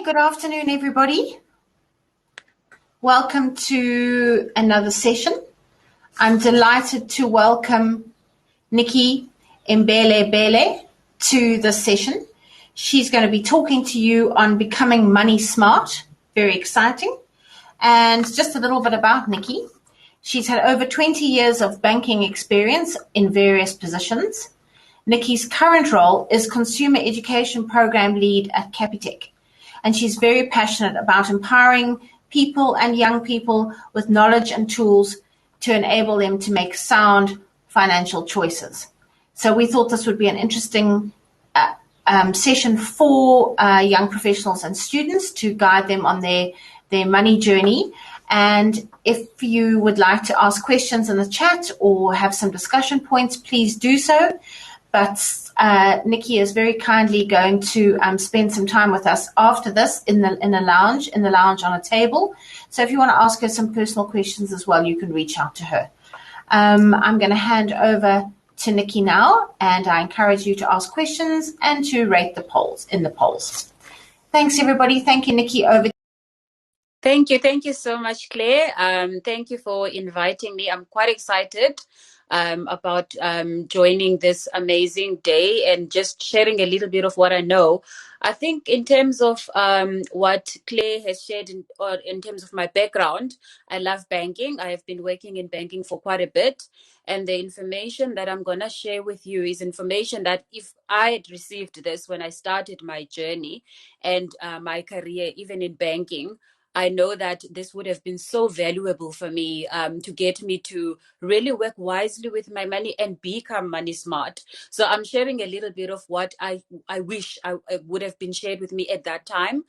Good afternoon, everybody. Welcome to another session. I'm delighted to welcome NICKY MBELEBELE to this session. She's going to be talking to you on becoming money smart. Very exciting. And just a little bit about NICKY. She's had over 20 years of banking experience in various positions. NICKY's current role is Consumer Education Program Lead at Capitec. And she's very passionate about empowering people and young people with knowledge and tools to enable them to make sound financial choices. So we thought this would be an interesting session for young professionals and students to guide them on their money journey. And if you would like to ask questions in the chat or have some discussion points, please do so. But NICKY is very kindly going to spend some time with us after this in the lounge on a table. So if you want to ask her some personal questions as well, you can reach out to her. I'm going to hand over to NICKY now, and I encourage you to ask questions and to rate the polls. Thanks, everybody. Thank you, NICKY. Over. Thank you so much, Claire. Thank you for inviting me. I'm quite excited about joining this amazing day and just sharing a little bit of what I know. I think in terms of what Claire has shared in terms of my background, I love banking. I have been working in banking for quite a bit. And the information that I'm going to share with you is information that if I had received this when I started my journey and my career, even in banking, I know that this would have been so valuable for me to get me to really work wisely with my money and become money smart. So I'm sharing a little bit of what I wish I would have been shared with me at that time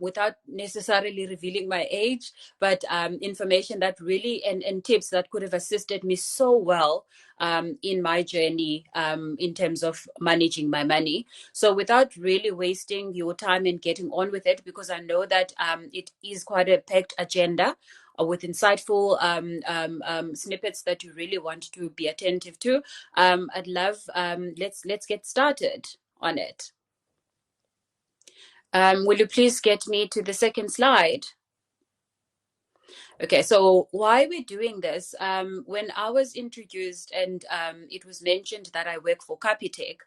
without necessarily revealing my age, but information that really and tips that could have assisted me so well in my journey in terms of managing my money. So without really wasting your time and getting on with it, because I know that it is quite a packed agenda with insightful snippets that you really want to be attentive to. I'd love, let's get started on it. Will you please get me to the second slide? Okay, so why we're doing this, when I was introduced and it was mentioned that I work for Capitec,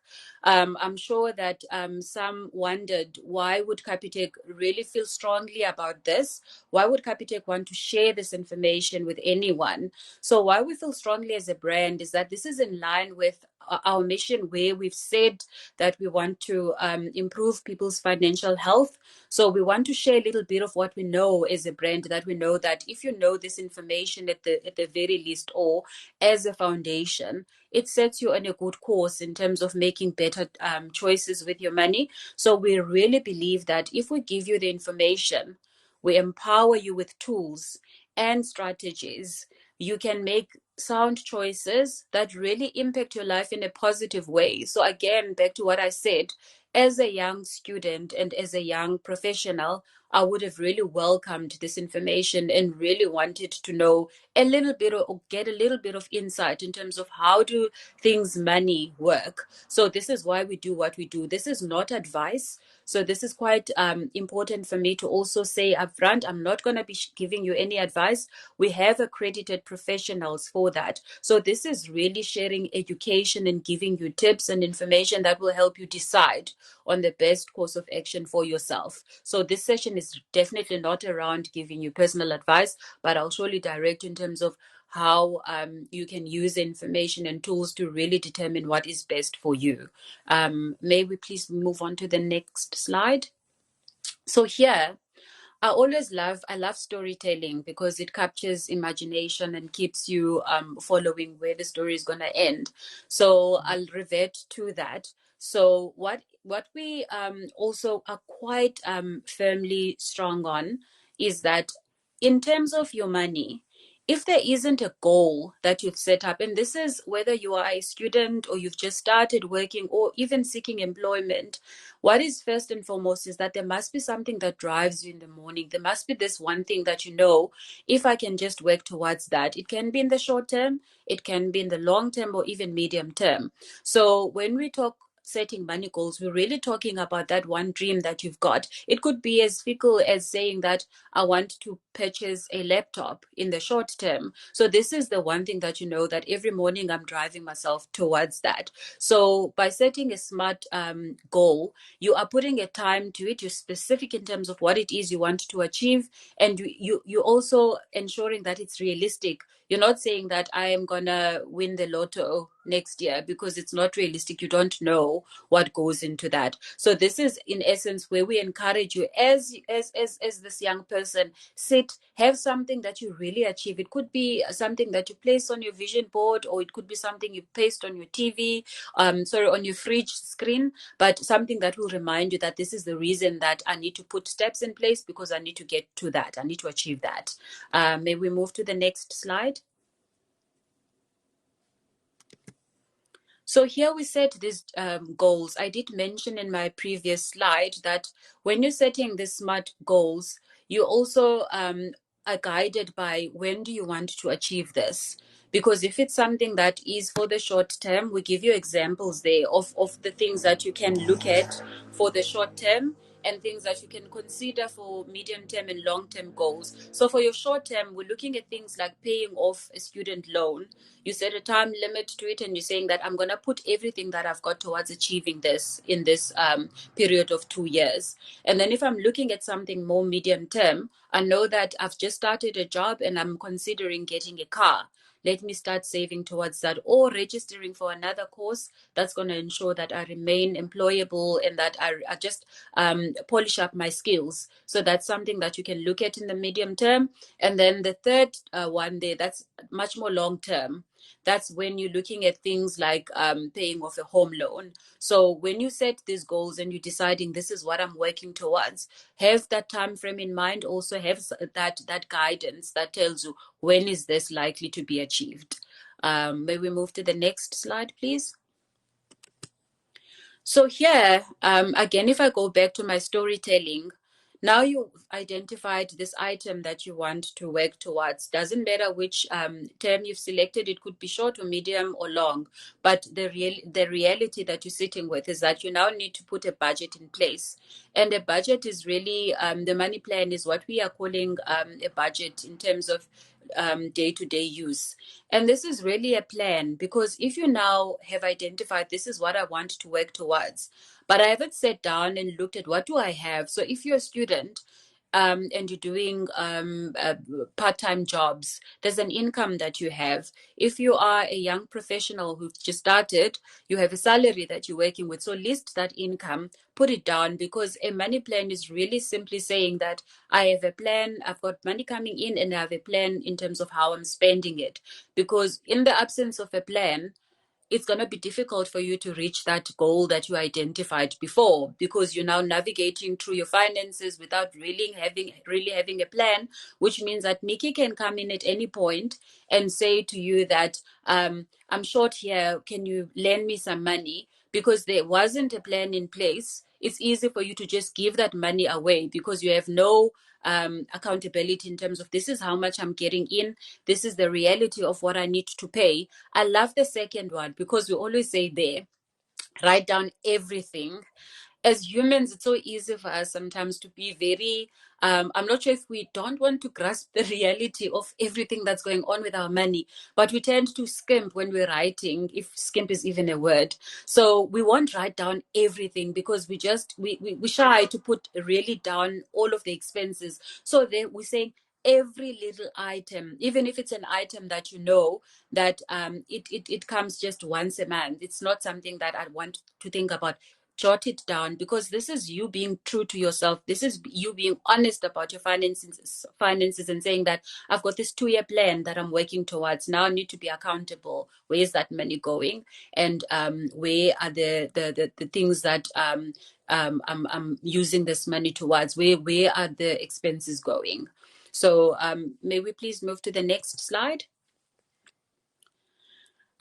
I'm sure that some wondered why would Capitec really feel strongly about this? Why would Capitec want to share this information with anyone? So why we feel strongly as a brand is that this is in line with our mission, where we've said that we want to improve people's financial health. So we want to share a little bit of what we know as a brand, that we know that if you know this information at the very least, or as a foundation, it sets you on a good course in terms of making better choices with your money. So we really believe that if we give you the information, we empower you with tools and strategies, you can make sound choices that really impact your life in a positive way. So again, back to what I said, as a young student and as a young professional, I would have really welcomed this information and really wanted to know a little bit or get a little bit of insight in terms of how do things money work. So this is why we do what we do. This is not advice. So this is quite important for me to also say upfront. I'm not going to be giving you any advice. We have accredited professionals for that. So this is really sharing education and giving you tips and information that will help you decide on the best course of action for yourself. So this session is definitely not around giving you personal advice, but I'll surely direct in terms of how you can use information and tools to really determine what is best for you. May we please move on to the next slide? So here, I love storytelling because it captures imagination and keeps you following where the story is going to end. So I'll revert to that. So what we also are quite firmly strong on is that in terms of your money, if there isn't a goal that you've set up, and this is whether you are a student or you've just started working or even seeking employment, what is first and foremost is that there must be something that drives you in the morning. There must be this one thing that you know, if I can just work towards that. It can be in the short term, it can be in the long term, or even medium term. So when we talk setting money goals, we're really talking about that one dream that you've got. It could be as fickle as saying that I want to purchase a laptop in the short term. So this is the one thing that you know that every morning I'm driving myself towards that. So by setting a smart goal, you are putting a time to it. You're specific in terms of what it is you want to achieve, and you also ensuring that it's realistic. You're not saying that I am gonna win the lotto next year, because it's not realistic. You don't know what goes into that. So this is in essence where we encourage you as this young person, have something that you really achieve. It could be something that you place on your vision board, or it could be something you paste on your TV, on your fridge screen, but something that will remind you that this is the reason that I need to put steps in place, because I need to get to that. I need to achieve that. May we move to the next slide? So here we set these goals. I did mention in my previous slide that when you're setting these SMART goals, you also are guided by when do you want to achieve this. Because if it's something that is for the short term, we give you examples there of the things that you can look at for the short term, and things that you can consider for medium term and long term goals. So for your short term, we're looking at things like paying off a student loan. You set a time limit to it, and you're saying that I'm going to put everything that I've got towards achieving this in this period of 2 years. And then if I'm looking at something more medium term, I know that I've just started a job and I'm considering getting a car. Let me start saving towards that, or registering for another course that's going to ensure that I remain employable and that I just polish up my skills. So that's something that you can look at in the medium term. And then the third one there, that's much more long term. That's when you're looking at things like paying off a home loan. So when you set these goals and you're deciding this is what I'm working towards, have that time frame in mind. Also have that guidance that tells you when is this likely to be achieved. May we move to the next slide, please? So here, again, if I go back to my storytelling, now you've identified this item that you want to work towards. Doesn't matter which term you've selected. It could be short or medium or long. But the reality that you're sitting with is that you now need to put a budget in place. And a budget is really, the money plan is what we are calling a budget in terms of day-to-day use. And this is really a plan, because if you now have identified this is what I want to work towards, but I haven't sat down and looked at what do I have. So if you're a student, and you're doing part-time jobs, there's an income that you have. If you are a young professional who's just started, you have a salary that you're working with. So list that income, put it down, because a money plan is really simply saying that I have a plan, I've got money coming in, and I have a plan in terms of how I'm spending it. Because in the absence of a plan, it's going to be difficult for you to reach that goal that you identified before, because you're now navigating through your finances without really having a plan, which means that Nikki can come in at any point and say to you that I'm short here, can you lend me some money? Because there wasn't a plan in place, it's easy for you to just give that money away, because you have no accountability in terms of this is how much I'm getting in, this is the reality of what I need to pay. I love the second one, because we always say there, write down everything. As humans, it's so easy for us sometimes to be very, I'm not sure if we don't want to grasp the reality of everything that's going on with our money, but we tend to skimp when we're writing, if skimp is even a word. So we won't write down everything, because we shy to put really down all of the expenses. So there we're saying every little item, even if it's an item that you know that it comes just once a month, it's not something that I want to think about. Jot it down, because this is you being true to yourself. This is you being honest about your finances and saying that I've got this 2-year plan that I'm working towards. Now I need to be accountable. Where is that money going? And where are the things that I'm using this money towards? Where are the expenses going? So may we please move to the next slide?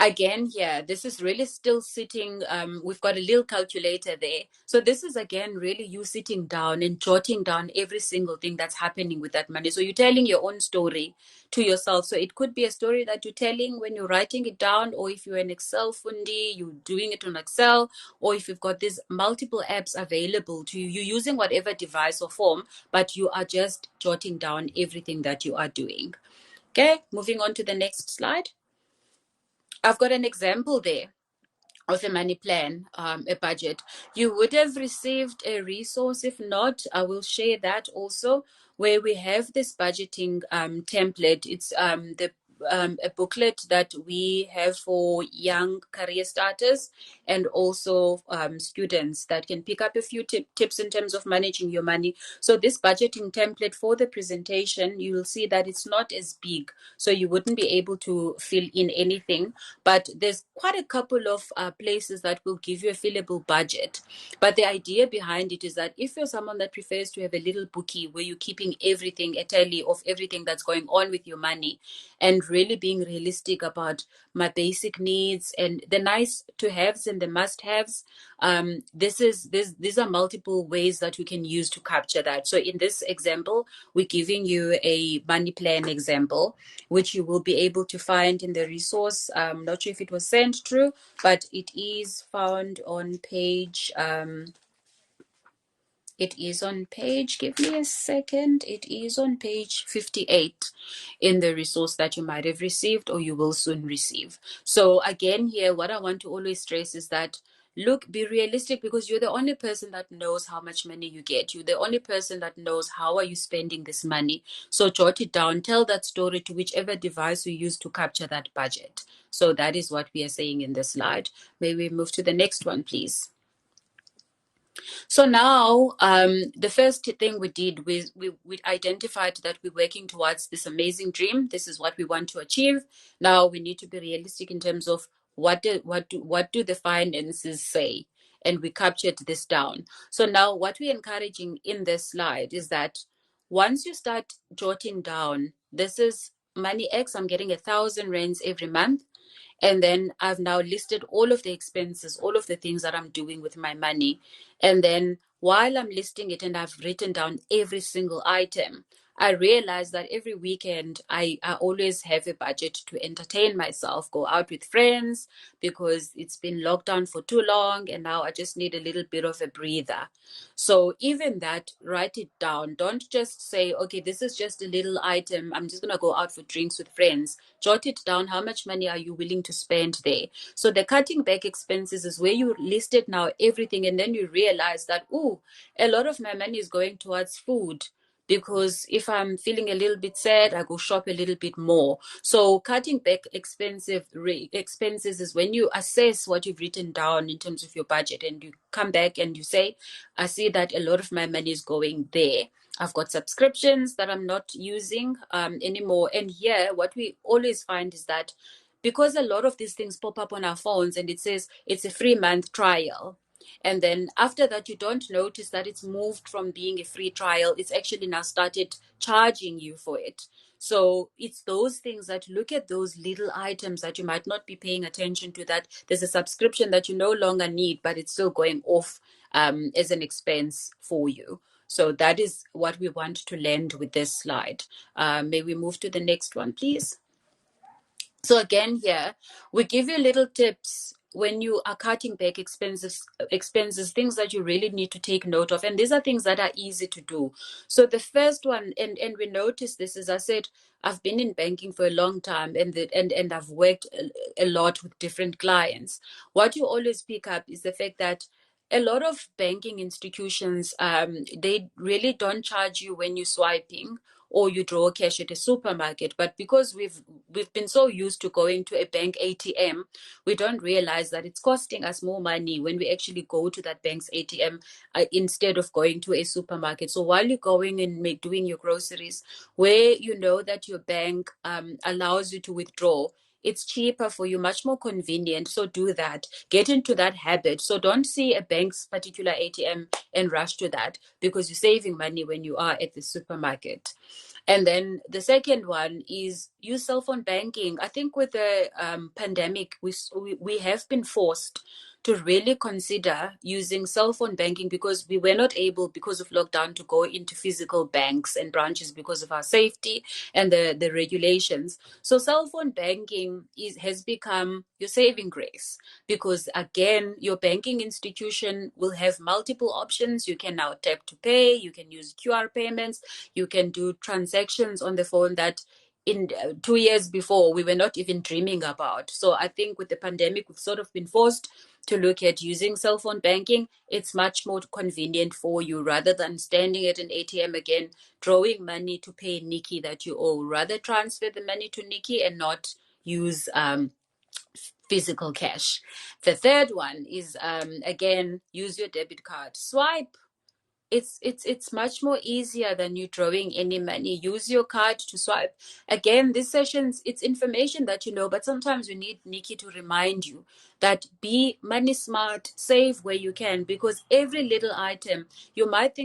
again here, this is really still sitting, we've got a little calculator there. So this is again really you sitting down and jotting down every single thing that's happening with that money. So you're telling your own story to yourself. So it could be a story that you're telling when you're writing it down, or if you're an Excel fundi, you're doing it on Excel, or if you've got these multiple apps available to you, you're using whatever device or form, but you are just jotting down everything that you are doing. Okay, moving on to the next slide. I've got an example there of a money plan, a budget. You would have received a resource. If not, I will share that also, where we have this budgeting template. It's a booklet that we have for young career starters and also students that can pick up a few tips in terms of managing your money. So this budgeting template for the presentation, you will see that it's not as big, so you wouldn't be able to fill in anything, but there's quite a couple of places that will give you a fillable budget. But the idea behind it is that if you're someone that prefers to have a little bookie where you're keeping everything, a tally of everything that's going on with your money, and really being realistic about my basic needs and the nice to haves and the must haves, these are multiple ways that we can use to capture that. So in this example, we're giving you a money plan example, which you will be able to find in the resource. I'm not sure if it was sent through, but it is found on page, give me a second, it is on page 58 in the resource that you might have received or you will soon receive. So again here, what I want to always stress is that look, be realistic, because you're the only person that knows how much money you get. You're the only person that knows how are you spending this money. So jot it down, tell that story to whichever device you use to capture that budget. So that is what we are saying in this slide. May we move to the next one, please? So now, the first thing we did was we identified that we're working towards this amazing dream. This is what we want to achieve. Now we need to be realistic in terms of what do the finances say, and we captured this down. So now, what we're encouraging in this slide is that once you start jotting down, this is money X. I'm getting 1,000 rands every month. And then I've now listed all of the expenses, all of the things that I'm doing with my money. And then while I'm listing it and I've written down every single item, I realize that every weekend I always have a budget to entertain myself, go out with friends, because it's been locked down for too long and now I just need a little bit of a breather. So even that, write it down. Don't just say, okay, this is just a little item, I'm just going to go out for drinks with friends. Jot it down. How much money are you willing to spend there? So the cutting back expenses is where you listed now everything, and then you realize that, oh, a lot of my money is going towards food, because if I'm feeling a little bit sad, I go shop a little bit more. So cutting back expenses is when you assess what you've written down in terms of your budget, and you come back and you say, I see that a lot of my money is going there. I've got subscriptions that I'm not using anymore. And here, what we always find is that because a lot of these things pop up on our phones and it says it's a 3-month trial, and then after that, you don't notice that it's moved from being a free trial. It's actually now started charging you for it. So it's those things that look at those little items that you might not be paying attention to, that there's a subscription that you no longer need, but it's still going off as an expense for you. So that is what we want to land with this slide. May we move to the next one, please? So again, here we give you little tips when you are cutting back expenses, things that you really need to take note of. And these are things that are easy to do. So the first one, and we noticed this, as I said, I've been in banking for a long time, and I've worked a lot with different clients. What you always pick up is the fact that a lot of banking institutions, they really don't charge you when you're swiping or you draw cash at a supermarket. But because we've been so used to going to a bank ATM, we don't realize that it's costing us more money when we actually go to that bank's ATM instead of going to a supermarket. So while you're going and doing your groceries, where you know that your bank allows you to withdraw, It's cheaper for you, much more convenient. So do that. Get into that habit. So don't see a bank's particular ATM and rush to that, because you're saving money when you are at the supermarket. And then the second one is use cell phone banking. I think with the pandemic, we have been forced to really consider using cell phone banking, because we were not able, because of lockdown, to go into physical banks and branches because of our safety and the regulations. So cell phone banking has become your saving grace, because again, your banking institution will have multiple options. You can now tap to pay, you can use QR payments, you can do transactions on the phone that in 2 years before we were not even dreaming about. So I think with the pandemic, we've sort of been forced to look at using cell phone banking. It's much more convenient for you, rather than standing at an ATM again, drawing money to pay Nikki that you owe. Rather transfer the money to Nikki and not use physical cash. The third one is, again, use your debit card. Swipe. It's much more easier than you drawing any money. Use your card to swipe. Again, these sessions, it's information that you know, but sometimes you need Nikki to remind you that be money smart, save where you can, because every little item, you might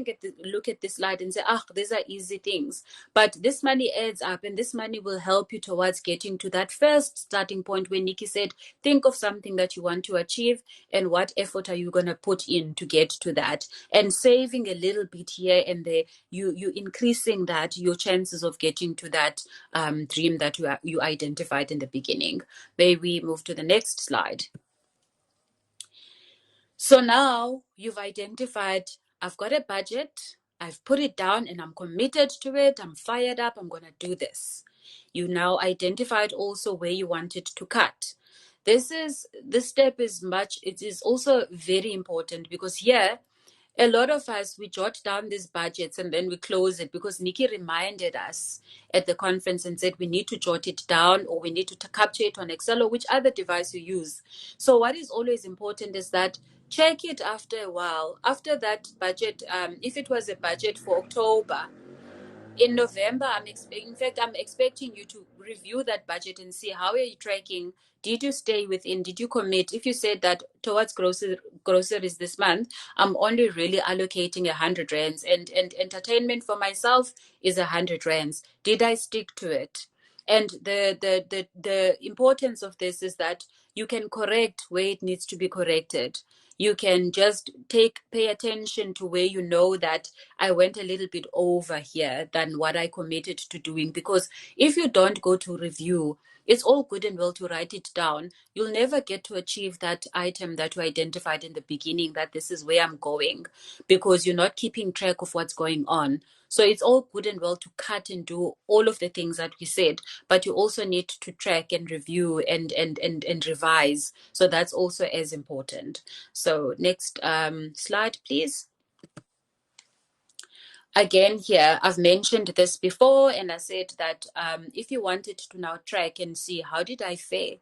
look at this slide and say, these are easy things, but this money adds up, and this money will help you towards getting to that first starting point where Nikki said, think of something that you want to achieve and what effort are you going to put in to get to that, and saving a little bit here and there, you increasing that your chances of getting to that dream that you identified in the beginning. May we move to the next slide? So now you've identified, I've got a budget, I've put it down, and I'm committed to it, I'm fired up, I'm going to do this. You now identified also where you wanted to cut. This step it is also very important, because here a lot of us, we jot down these budgets and then we close it, because Nikki reminded us at the conference and said we need to jot it down, or we need to capture it on Excel, or which other device you use. So what is always important is that check it after a while. After that budget, if it was a budget for October, in November, I'm expecting you to review that budget and see how are you tracking. Did you stay within? Did you commit? If you said that towards groceries this month, I'm only really allocating 100 rands, and entertainment for myself is 100 rands. Did I stick to it? And the importance of this is that you can correct where it needs to be corrected. You can just pay attention to where you know that I went a little bit over here than what I committed to doing. Because if you don't go to review, it's all good and well to write it down. You'll never get to achieve that item that you identified in the beginning, that this is where I'm going, because you're not keeping track of what's going on. So it's all good and well to cut and do all of the things that we said, but you also need to track and review and revise. So that's also as important. So next slide, please. Again, here, I've mentioned this before, and I said that if you wanted to now track and see how did I fare,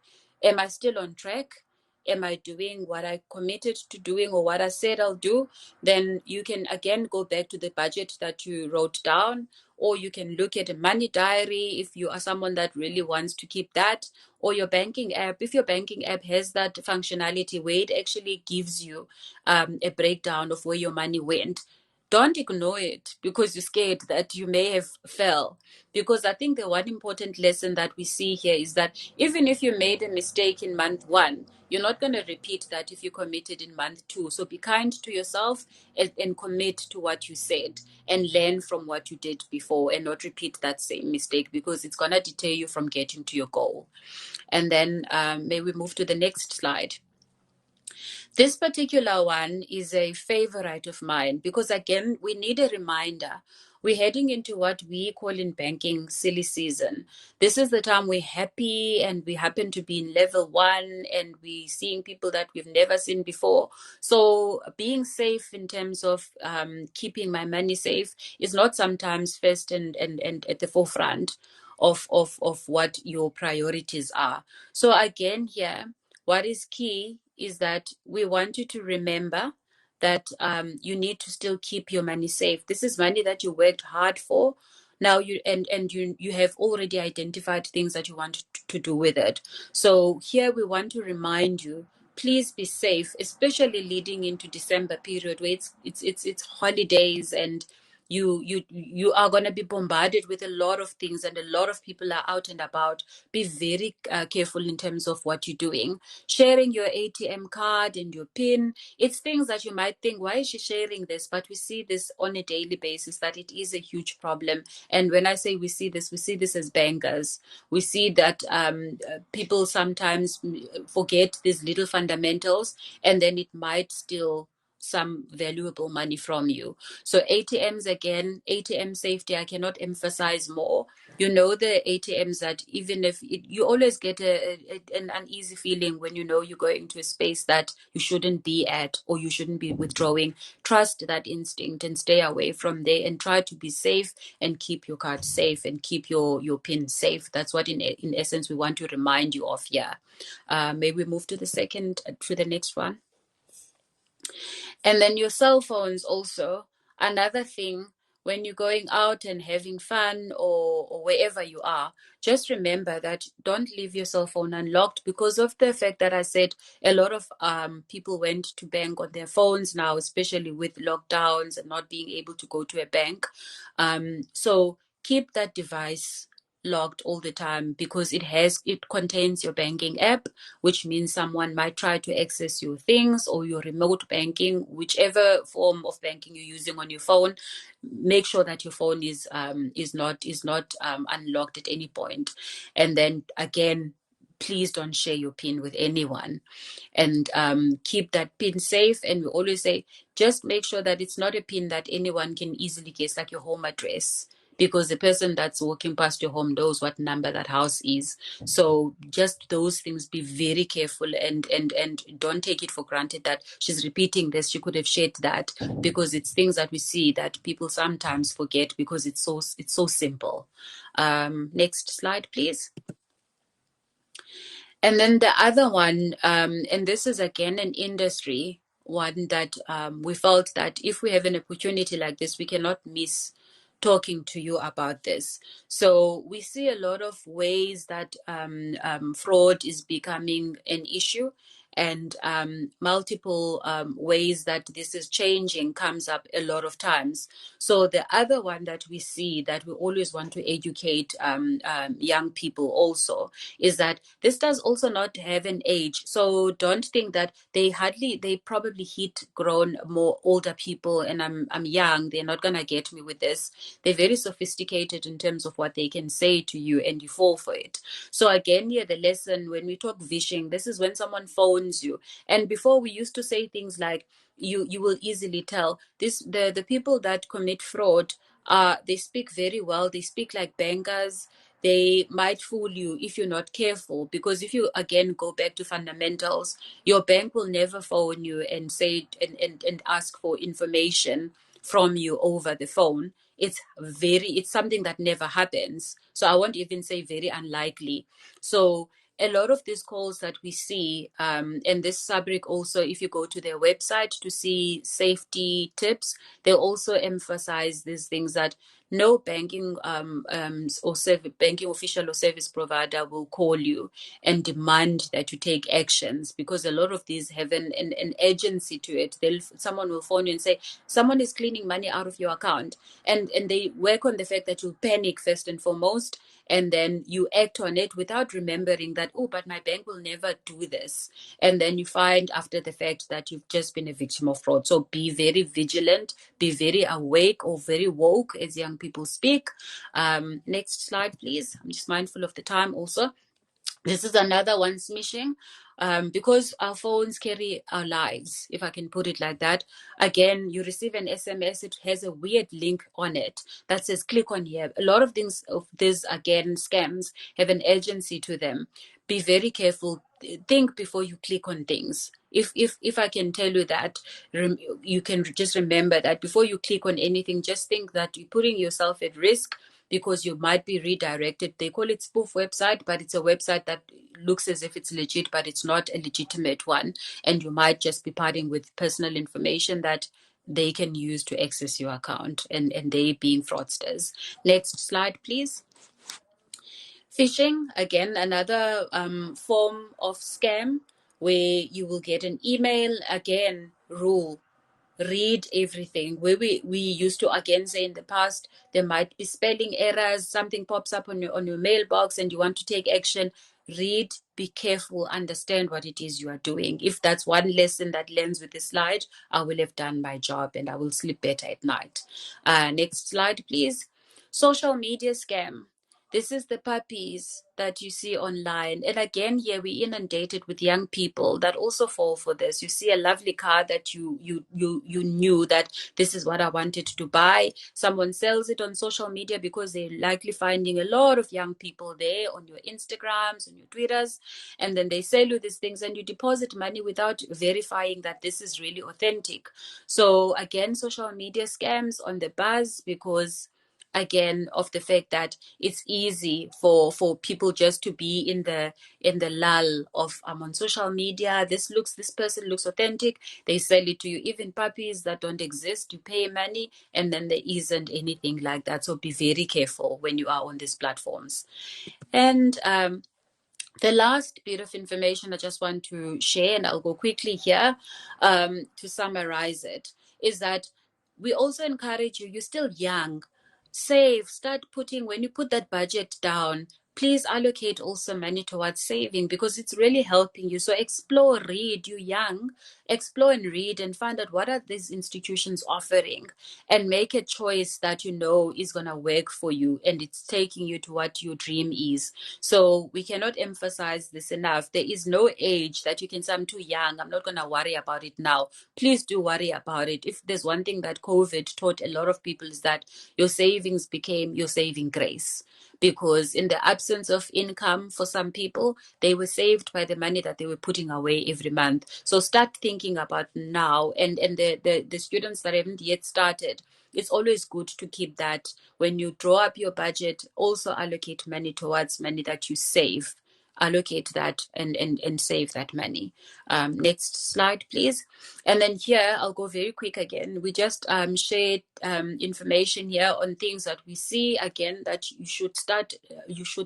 am I still on track? Am I doing what I committed to doing or what I said I'll do? Then you can again go back to the budget that you wrote down, or you can look at a money diary if you are someone that really wants to keep that, or your banking app. If your banking app has that functionality where it actually gives you a breakdown of where your money went, don't ignore it because you're scared that you may have fell. Because I think the one important lesson that we see here is that even if you made a mistake in month 1, you're not going to repeat that if you committed in month 2. So be kind to yourself and commit to what you said and learn from what you did before, and not repeat that same mistake, because it's going to deter you from getting to your goal. And then may we move to the next slide. This particular one is a favorite of mine, because again, we need a reminder. We're heading into what we call in banking silly season. This is the time we're happy and we happen to be in level 1 and we're seeing people that we've never seen before. So being safe in terms of keeping my money safe is not sometimes first and at the forefront of what your priorities are. So again here, what is key is that we want you to remember that you need to still keep your money safe. This is money that you worked hard for. Now you have already identified things that you want to do with it. So here we want to remind you, please be safe, especially leading into December period where it's holidays, and you are going to be bombarded with a lot of things, and a lot of people are out and about. Be very careful in terms of what you're doing. Sharing your ATM card and your PIN, it's things that you might think, why is she sharing this? But we see this on a daily basis, that it is a huge problem. And when I say we see this as bankers. We see that people sometimes forget these little fundamentals, and then it might steal some valuable money from you. So ATMs, again, ATM safety, I cannot emphasize more. You know, the ATMs that even if you always get an uneasy feeling when you know you're going to a space that you shouldn't be at, or you shouldn't be withdrawing. Trust that instinct and stay away from there, and try to be safe and keep your card safe and keep your PIN safe. That's what in essence we want to remind you of here. Maybe we move to the next one. And then your cell phones also, another thing, when you're going out and having fun, or wherever you are, just remember that don't leave your cell phone unlocked, because of the fact that I said a lot of people went to bank on their phones now, especially with lockdowns and not being able to go to a bank. So keep that device locked all the time, because it contains your banking app, which means someone might try to access your things, or your remote banking, whichever form of banking you're using on your phone. Make sure that your phone is not unlocked at any point. And then again, please don't share your PIN with anyone, and keep that PIN safe. And we always say, just make sure that it's not a PIN that anyone can easily guess, like your home address, because the person that's walking past your home knows what number that house is. So just those things, be very careful, and don't take it for granted that she's repeating this, she could have shared that, because it's things that we see that people sometimes forget, because it's so simple. Next slide, please. And then the other one, and this is again an industry one that we felt that if we have an opportunity like this, we cannot miss talking to you about this. So we see a lot of ways that fraud is becoming an issue, and multiple ways that this is changing comes up a lot of times. So the other one that we see, that we always want to educate young people also, is that this does also not have an age. So don't think that they probably hit grown, more older people, and I'm young, they're not gonna get me with this. They're very sophisticated in terms of what they can say to you, and you fall for it. So again, here the lesson, when we talk vishing, this is when someone phones you. And before, we used to say things like, you will easily tell this. The people that commit fraud, they speak very well, they speak like bankers. They might fool you if you're not careful, because if you again go back to fundamentals, your bank will never phone you and say and ask for information from you over the phone. It's something that never happens. So I won't even say very unlikely. So a lot of these calls that we see, and this Sabrik also, if you go to their website to see safety tips, they also emphasize these things, that no banking banking official or service provider will call you and demand that you take actions, because a lot of these have an agency to it. Someone will phone you and say, someone is cleaning money out of your account, and they work on the fact that you'll panic first and foremost, and then you act on it without remembering that, oh, but my bank will never do this. And then you find after the fact that you've just been a victim of fraud. So be very vigilant, be very awake, or very woke, as young people speak. Next slide, please. I'm just mindful of the time also. This is another one, smishing, because our phones carry our lives, if I can put it like that. Again, you receive an SMS, it has a weird link on it that says click on here. A lot of things of this, again, scams, have an agency to them. Be very careful. Think before you click on things. If I can tell you that, you can just remember that before you click on anything, just think that you're putting yourself at risk, because you might be redirected. They call it spoof website, but it's a website that looks as if it's legit, but it's not a legitimate one. And you might just be parting with personal information that they can use to access your account, and they being fraudsters. Next slide, please. Phishing, again, another form of scam where you will get an email. Again, rule: read everything. Where we used to again say in the past, there might be spelling errors, something pops up on your mailbox and you want to take action. Read, be careful, understand what it is you are doing. If that's one lesson that lands with this slide, I will have done my job and I will sleep better at night. Next slide, please. Social media scam. This is the puppies that you see online. And again, here we're inundated with young people that also fall for this. You see a lovely car that you knew that this is what I wanted to buy. Someone sells it on social media because they're likely finding a lot of young people there on your Instagrams, on your Twitters, and then they sell you these things and you deposit money without verifying that this is really authentic. So again, social media scams on the buzz because again of the fact that it's easy for people just to be in the lull of I'm on social media, this person looks authentic, they sell it to you. Even puppies that don't exist, you pay money and then there isn't anything like that. So be very careful when you are on these platforms. And the last bit of information I just want to share, and I'll go quickly here to summarize it, is that we also encourage you, you're still young, save, start putting, when you put that budget down, please allocate also money towards saving because it's really helping you. So explore, read, you're young, explore and read and find out what are these institutions offering and make a choice that you know is going to work for you and it's taking you to what your dream is. So we cannot emphasize this enough. There is no age that you can say, I'm too young, I'm not going to worry about it now. Please do worry about it. If there's one thing that COVID taught a lot of people is that your savings became your saving grace. Because in the absence of income for some people, they were saved by the money that they were putting away every month. So start thinking about now. And the students that haven't yet started, it's always good to keep that. When you draw up your budget, also allocate money towards money that you save. Allocate that and save that money. Next slide, please. And then here, I'll go very quick again. We just shared information here on things that we see, again, that you should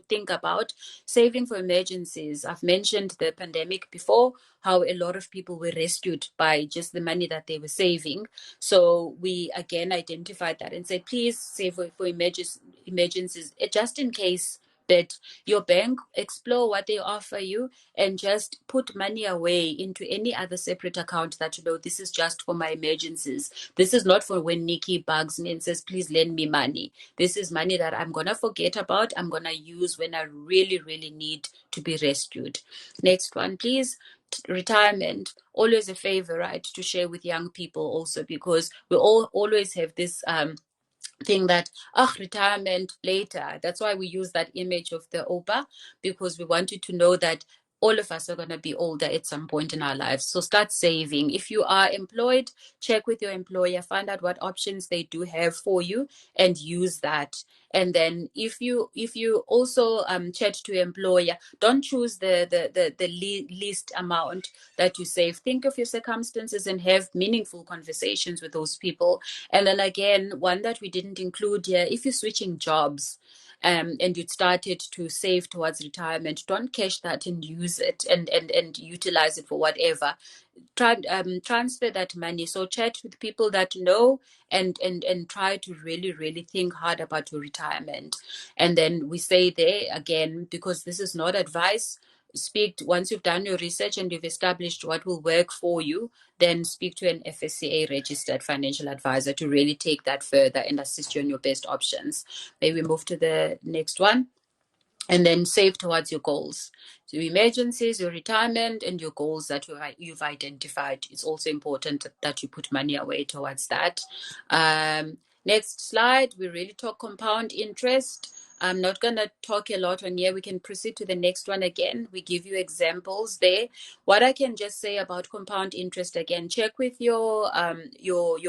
think about. Saving for emergencies. I've mentioned the pandemic before, how a lot of people were rescued by just the money that they were saving. So we, again, identified that and said, please save for emergencies, just in case that your bank, explore what they offer you and just put money away into any other separate account that you know this is just for my emergencies. This is not for when Nikki bugs me and says, please lend me money. This is money that I'm going to forget about. I'm going to use when I really, really need to be rescued. Next one, please. Retirement, always a favor, right, to share with young people also, because we all always have this thing that retirement later. That's why we use that image of the Opa, because we want you to know that all of us are going to be older at some point in our lives. So start saving. If you are employed, check with your employer, find out what options they do have for you and use that. And then if you also chat to your employer, don't choose the least amount that you save. Think of your circumstances and have meaningful conversations with those people. And then again, one that we didn't include here, if you're switching jobs, and you started to save towards retirement, don't cash that and use it and utilize it for whatever. Transfer that money. So chat with people that know and try to really, really think hard about your retirement. And then we say there again, because this is not advice, once you've done your research and you've established what will work for you, then speak to an FSCA registered financial advisor to really take that further and assist you on your best options. Maybe move to the next one. And then save towards your goals. So your emergencies, your retirement, and your goals that you've identified. It's also important that you put money away towards that. Next slide, we really talk compound interest. I'm not going to talk a lot on here. We can proceed to the next one again. We give you examples there. What I can just say about compound interest again, check with your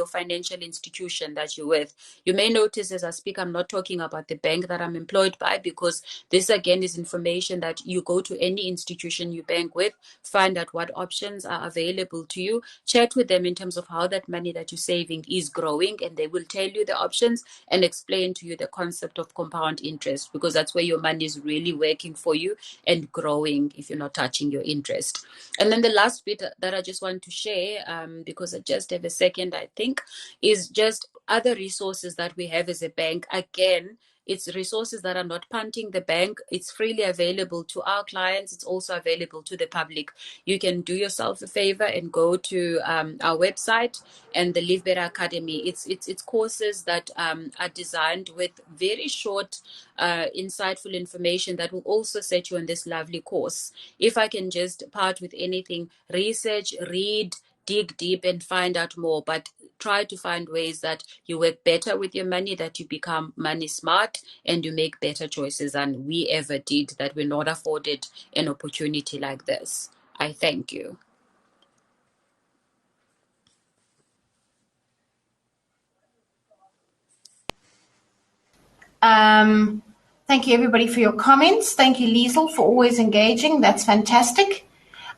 financial institution that you're with. You may notice as I speak, I'm not talking about the bank that I'm employed by, because this again is information that you go to any institution you bank with, find out what options are available to you, chat with them in terms of how that money that you're saving is growing, and they will tell you the options and explain to you the concept of compound interest, because that's where your money is really working for you and growing if you're not touching your interest. And then the last bit that I just want to share, because I just have a second, I think, is just other resources that we have as a bank. Again, it's resources that are not punting the bank. It's freely available to our clients. It's also available to the public. You can do yourself a favor and go to our website and the Live Better Academy. It's courses that are designed with very short, insightful information that will also set you on this lovely course. If I can just part with anything, research, read, dig deep and find out more, but try to find ways that you work better with your money, that you become money smart, and you make better choices than we ever did, that we're not afforded an opportunity like this. I thank you. Thank you, everybody, for your comments. Thank you, Liesl, for always engaging. That's fantastic.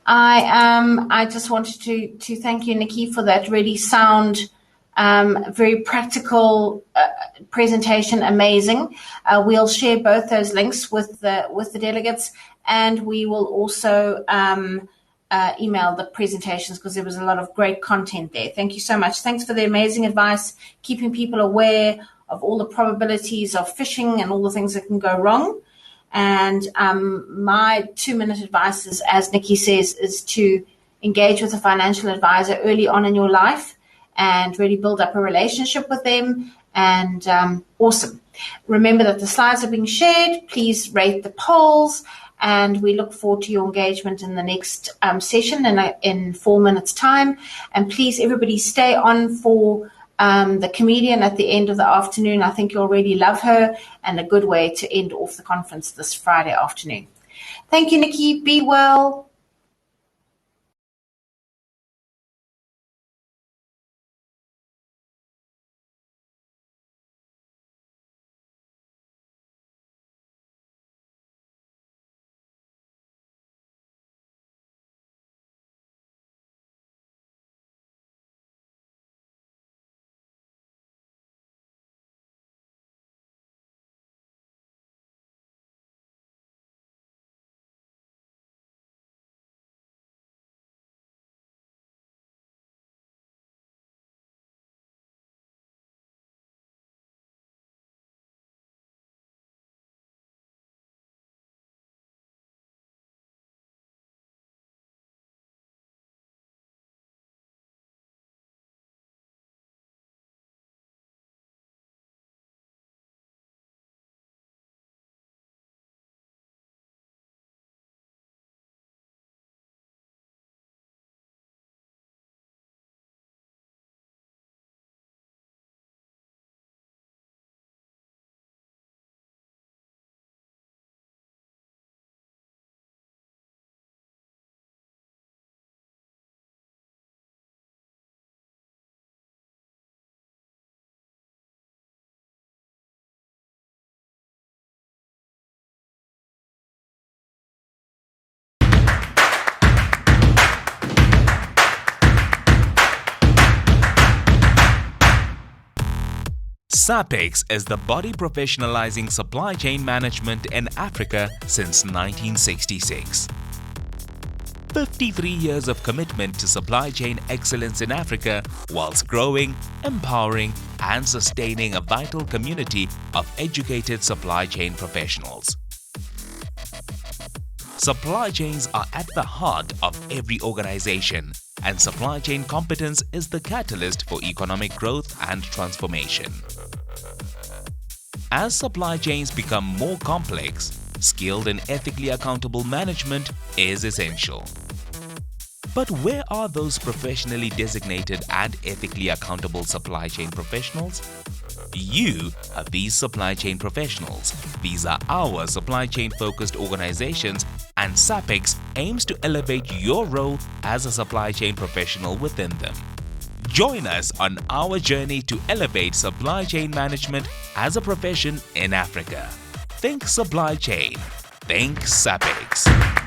I just wanted to thank you, Nikki, for that really sound, very practical presentation. Amazing. We'll share both those links with the delegates, and we will also email the presentations, because there was a lot of great content there. Thank you so much. Thanks for the amazing advice, keeping people aware of all the probabilities of phishing and all the things that can go wrong. And my 2-minute advice is, as Nikki says, is to engage with a financial advisor early on in your life and really build up a relationship with them. And awesome. Remember that the slides are being shared. Please rate the polls. And we look forward to your engagement in the next session in 4 minutes' time. And please, everybody, stay on for the comedian at the end of the afternoon. I think you'll really love her, and a good way to end off the conference this Friday afternoon. Thank you, Nikki. Be well. SAPEX is the body professionalizing supply chain management in Africa since 1966. 53 years of commitment to supply chain excellence in Africa, whilst growing, empowering and sustaining a vital community of educated supply chain professionals. Supply chains are at the heart of every organization, and supply chain competence is the catalyst for economic growth and transformation. As supply chains become more complex, skilled and ethically accountable management is essential. But where are those professionally designated and ethically accountable supply chain professionals? You are these supply chain professionals. These are our supply chain focused organizations, and SAPEX aims to elevate your role as a supply chain professional within them. Join us on our journey to elevate supply chain management as a profession in Africa. Think supply chain. Think SAPEX.